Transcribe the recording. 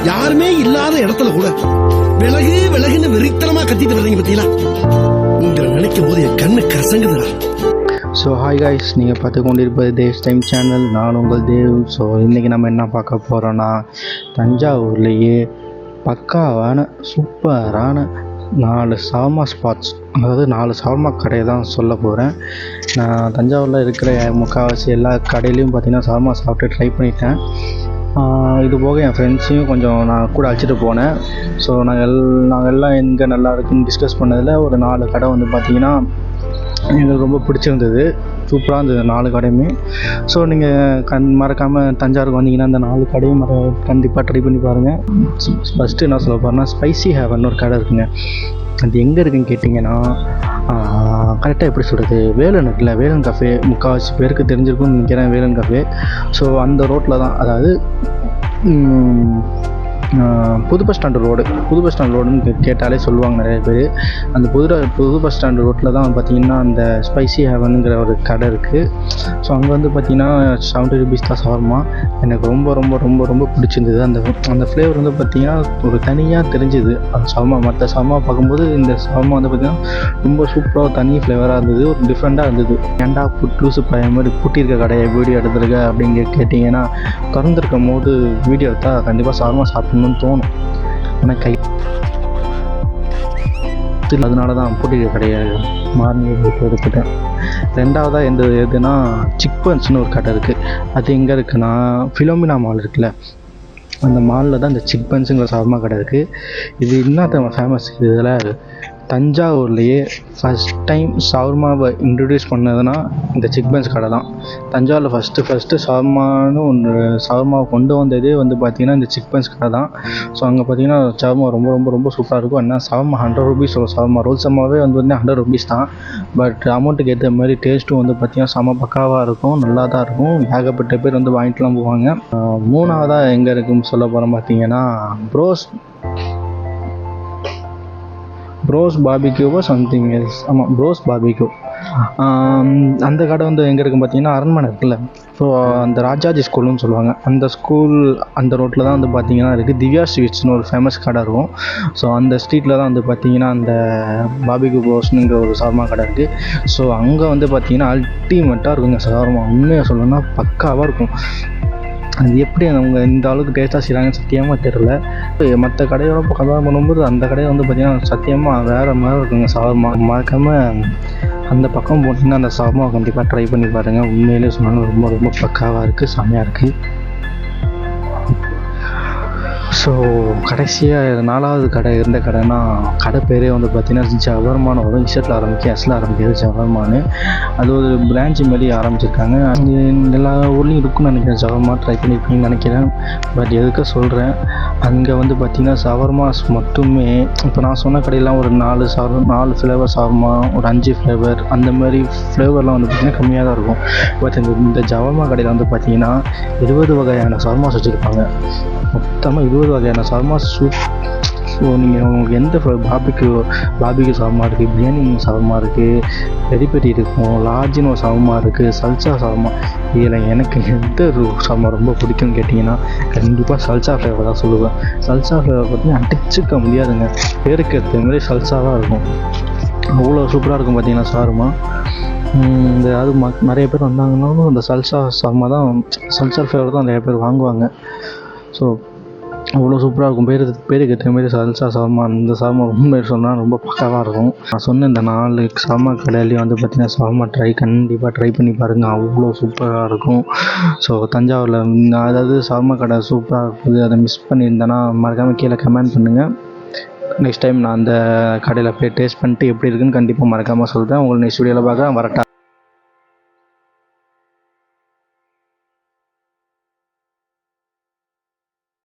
யாருமே இல்லாத இடத்துல கூட விலகு விலகுன்னு வெறித்தனமா கத்திட்டு வர்றீங்க பத்தியா? உங்களை நினைக்கும் போது என் கண்ணு கசங்குதுடா. ஸோ ஹாய் காய்ஸ், நீங்கள் பார்த்து கொண்டிருப்பது தேவ்ஸ் டைம் சேனல். நான் உங்கள் தேவ். ஸோ இன்றைக்கி நம்ம என்ன பார்க்க போகிறோன்னா, தஞ்சாவூர்லேயே பக்காவான சூப்பரான 4 ஷவர்மா ஸ்பாட்ஸ், அதாவது 4 ஷவர்மா கடையை தான் சொல்ல போகிறேன். நான் தஞ்சாவூரில் இருக்கிற முக்கால்வாசி எல்லா கடையிலையும் பார்த்திங்கன்னா ஷவர்மா சாப்பிட்டு ட்ரை பண்ணிட்டேன். இது போக என் ஃப்ரெண்ட்ஸையும் கொஞ்சம் நான் கூட அழைச்சிட்டு போனேன். ஸோ நாங்கள் எல்லாம் எங்கே நல்லா இருக்குன்னு டிஸ்கஸ் பண்ணதில் ஒரு 4 கடை வந்து பார்த்திங்கன்னா எங்களுக்கு ரொம்ப பிடிச்சிருந்தது. சூப்பராக இருந்தது 4 கடையுமே. ஸோ நீங்கள் மறக்காமல் தஞ்சாவூருக்கு வந்தீங்கன்னா அந்த 4 கடையும் கண்டிப்பாக ட்ரை பண்ணி பாருங்கள். ஃபஸ்ட்டு என்ன சொல்ல போகிறேன்னா, ஸ்பைசி ஹேவன் ஒரு கடை இருக்குங்க. அது எங்கே இருக்குதுன்னு கேட்டிங்கன்னா, கரெக்டாக எப்படி சொல்கிறது, வேலன் இருக்குல்ல, வேலன் கஃபே முக்கால்வாசி பேருக்கு தெரிஞ்சிருக்கும்னு நினைக்கிறேன். வேலன் கஃபே. ஸோ அந்த ரோட்டில் தான், அதாவது புது பஸ் ஸ்டாண்டு ரோடுன்னு கேட்டாலே சொல்லுவாங்க நிறைய பேர். அந்த புது பஸ் ஸ்டாண்டு ரோட்டில் தான் பார்த்திங்கன்னா அந்த ஸ்பைசி ஹேவனுங்கிற ஒரு கடை இருக்குது. ஸோ அங்கே வந்து பார்த்திங்கன்னா 70 rupees தான் ஷவர்மா. எனக்கு ரொம்ப ரொம்ப ரொம்ப ரொம்ப பிடிச்சிருந்தது. அந்த ஃப்ளேவர் வந்து பார்த்திங்கன்னா ஒரு தனியாக தெரிஞ்சுது. அந்த ஷவர்மா மற்ற ஷவர்மா பார்க்கும்போது இந்த ஷவர்மா வந்து பார்த்திங்கன்னா ரொம்ப சூப்பராக தனி ஃப்ளேவராக இருந்தது. ஒரு டிஃப்ரெண்ட்டாக இருந்தது. ஏன்டா லூசு பையன் மாதிரி பூட்டியிருக்க கடையை வீடியோ எடுத்துருக்க அப்படின்னு கேட்டிங்கன்னா, திறந்துருக்கும் போது வீடியோ எடுத்தால் கண்டிப்பாக ஷவர்மா சாப்பிட்ணுன்னு தோணும். ஆனால் அதனால தான் பூட்டியிருக்க கடையை மார்னிங் எடுத்துட்டேன். ரெண்டாவதாக எதுனா சிக்பன்ஸ்னு ஒரு கடை இருக்குது. அது எங்கே இருக்குன்னா, ஃபிலோமினா மால் இருக்குல்ல, அந்த மாலில் தான் இந்த சிக்பன்ஸுங்கிற ஷவர்மா கடை இருக்குது. இது என்ன ஃபேமஸ், இதில் தஞ்சாவூர்லேயே ஃபஸ்ட் டைம் ஷவர்மாவை இன்ட்ரடியூஸ் பண்ணதுன்னா இந்த சிக்பன்ஸ் கடை தான். தஞ்சாவூரில் ஃபஸ்ட்டு ஷவர்மாவை கொண்டு வந்ததே வந்து பார்த்திங்கன்னா இந்த சிக்பன்ஸ் கடை தான். ஸோ அங்கே பார்த்திங்கன்னா ஷவர்மா ரொம்ப ரொம்ப ரொம்ப சூப்பராக இருக்கும். என்ன ஷவர்மா 100 rupees ஒரு ஷவர்மா, ரோல் ஷவர்மாவே வந்து 100 rupees தான். பட் அமௌண்ட்டுக்கு ஏற்ற மாதிரி டேஸ்ட்டும் வந்து பார்த்திங்கன்னா செம பக்காவாக இருக்கும், நல்லா தான் இருக்கும். ஏகப்பட்ட பேர் வந்து வாங்கிட்டுலாம் போவாங்க. மூணாவதாக எங்கே இருக்குன்னு சொல்ல போகிறோம் பார்த்திங்கன்னா, ப்ரோஸ் பார்பிக்யூவோ சம்திங் எல்ஸ். ஆமாம், ப்ரோஸ் பார்பிக்யூ. அந்த கடை வந்து எங்கே இருக்குன்னு பார்த்தீங்கன்னா, அரண்மனை இருக்குல்ல, ஸோ அந்த ராஜாஜி ஸ்கூல்னு சொல்லுவாங்க, அந்த ஸ்கூல் அந்த ரோட்டில் தான் வந்து பார்த்திங்கன்னா இருக்குது. திவ்யா ஸ்வீட்ஸ்னு ஒரு ஃபேமஸ் கடை இருக்கும். ஸோ அந்த ஸ்ட்ரீட்டில் தான் வந்து பார்த்திங்கன்னா அந்த பார்பிக்யூ ப்ரோஸ்னுங்கிற ஒரு ஷவர்மா கடை இருக்குது. ஸோ அங்கே வந்து பார்த்திங்கன்னா அல்டிமேட்டாக இருக்குங்க ஷவர்மா. உண்மையாக சொல்லணும்னா பக்காவாக இருக்கும். அது எப்படி அவங்க இந்த அளவுக்கு டேஸ்ட்டாக செய்கிறாங்கன்னு சத்தியமாக தெரில. மற்ற கடையோட கம்பேர் பண்ணும்போது அந்த கடையை வந்து பார்த்திங்கன்னா சத்தியமாக வேறு மாதிரி இருக்குங்க ஷவர்மா. மறக்காமல் அந்த பக்கம் போட்டிங்கன்னா அந்த ஷவர்மா கண்டிப்பாக ட்ரை பண்ணி பாருங்கள். உண்மையிலே சொன்னாலும் ரொம்ப ரொம்ப பக்காவாக இருக்குது, செம்மையாக இருக்குது. ஸோ கடைசியாக 4வது கடை இருந்த கடைனா, கடை பேரே வந்து பார்த்திங்கன்னா ஜவர்மான்னு வரும். இசட்டில் ஆரம்பிக்கும், எஸ்ல ஆரம்பிக்கிறது ஜவர்மான்னு. அது ஒரு பிரான்ச்சு மாரி ஆரம்பிச்சிருக்காங்க. எல்லா ஊர்லேயும் இருக்குன்னு நினைக்கிறேன். ஷவர்மா ட்ரை பண்ணியிருப்பீங்கன்னு நினைக்கிறேன். பட் எதுக்கு சொல்கிறேன், அங்கே வந்து பார்த்திங்கன்னா ஷவர்மாஸ் மட்டுமே இப்போ நான் சொன்ன கடையெல்லாம் ஒரு 4 ஃப்ளேவர் ஷவர்மா, ஒரு 5 ஃப்ளேவர், அந்த மாதிரி ஃப்ளேவர்லாம் வந்து பார்த்திங்கன்னா கம்மியாக தான் இருக்கும். பட் இந்த ஜவர்மா கடையில் வந்து பார்த்திங்கன்னா 20 வகையான ஷவர்மாஸ் வச்சுருப்பாங்க. மொத்தமாக 20 வகையான ஷவர்மா சூப். ஸோ உங்களுக்கு எந்த பாபிக்கு ஷவர்மா இருக்குது, பிரியாணி ஷவர்மா இருக்குது, பெரி பெரி இருக்கும், லார்ஜின்னு ஒரு ஷவர்மா இருக்குது, சல்சா ஷவர்மா. இதில் எனக்கு எந்த ஷவர்மா ரொம்ப பிடிக்கும்னு கேட்டிங்கன்னா கண்டிப்பாக சல்சா ஃப்ளேவர் தான் சொல்லுவேன். சல்சா ஃப்ளேவர் பார்த்திங்கன்னா அடிச்சுக்க முடியாதுங்க. பேருக்கு ஏற்ற மாதிரி சல்சாவாக இருக்கும். அவ்வளோ சூப்பராக இருக்கும் பார்த்திங்கன்னா ஷவர்மா. அது நிறைய பேர் வந்தாங்கன்னாலும் அந்த சல்சா ஷவர்மா தான், சல்சா ஃப்ளேவர் தான் நிறைய பேர் வாங்குவாங்க. ஸோ அவ்வளோ சூப்பராக இருக்கும். பேருக்கு ஏற்ற மாரி சல்சா ஷவர்மா. இந்த ஷவர்மா உண்மை சொன்னால் ரொம்ப பக்காவாக இருக்கும். நான் சொன்ன இந்த 4 ஷவர்மா கடையிலையும் வந்து பார்த்திங்கன்னா ஷவர்மா கண்டிப்பாக ட்ரை பண்ணி பாருங்கள். அவ்வளோ சூப்பராக இருக்கும். ஸோ தஞ்சாவூரில் அதாவது ஷவர்மா கடை சூப்பராக இருக்குது. அதை மிஸ் பண்ணியிருந்தேன்னா மறக்காமல் கீழே கமெண்ட் பண்ணுங்கள். நெக்ஸ்ட் டைம் நான் அந்த கடையில் போய் டேஸ்ட் பண்ணிட்டு எப்படி இருக்குன்னு கண்டிப்பாக மறக்காமல் சொல்கிறேன். உங்களுக்கு நெக்ஸ்ட் வீடியோவில் பார்க்குறேன். வரட்டா.